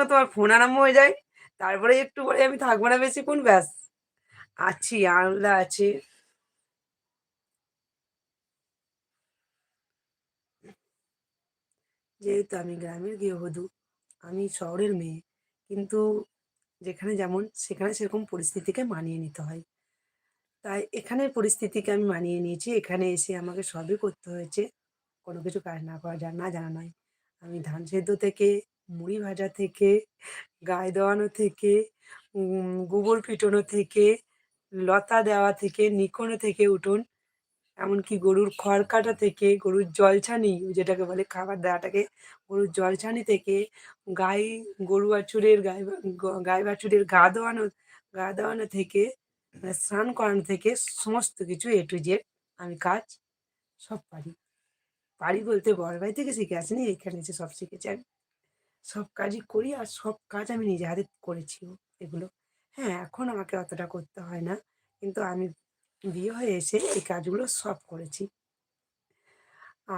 তোমার ফোন আরম্ভ হয়ে যায়। তারপরে একটু পরে আমি থাকবো না বেশিক্ষণ, ব্যাস আছি, আলদা আছে। যেহেতু আমি গ্রামের গৃহবধূ, আমি শহরের মেয়ে। কিন্তু যেখানে যেমন সেখানে সেরকম পরিস্থিতিকে মানিয়ে নিতে হয়। তাই এখানের পরিস্থিতিকে আমি মানিয়ে নিয়েছি। এখানে এসে আমাকে সবই করতে হয়েছে। কোনো কিছু কাজ না করা না জানা নয়। আমি ধান সেদ্ধ থেকে, মুড়ি ভাজা থেকে, গায়ে দেওয়ানো থেকে, গোবর পিটোনো থেকে, লতা দেওয়া থেকে, নিকোনো থেকে উঠোন, এমনকি গরুর খড় কাটা থেকে, গরুর জল ছানি যেটাকে বলে খাবার দেওয়াটাকে, গরুর জল ছানি থেকে, গাই গরু বাছুরের গাই বাছুরের গা দেওয়ানো থেকে, স্নান করানো থেকে সমস্ত কিছু A to Z আমি কাজ সব পারি। পারি বলতে বড় ভাই থেকে শিখে আসিনি, এখানে এসে সব শিখেছি আমি। সব কাজই করি আর সব কাজ আমি নিজে হাতে করেছিও এগুলো। হ্যাঁ, এখন আমাকে অতটা করতে হয় না। কিন্তু আমি বিয়ে হয়ে এসে এই কাজগুলো সব করেছি।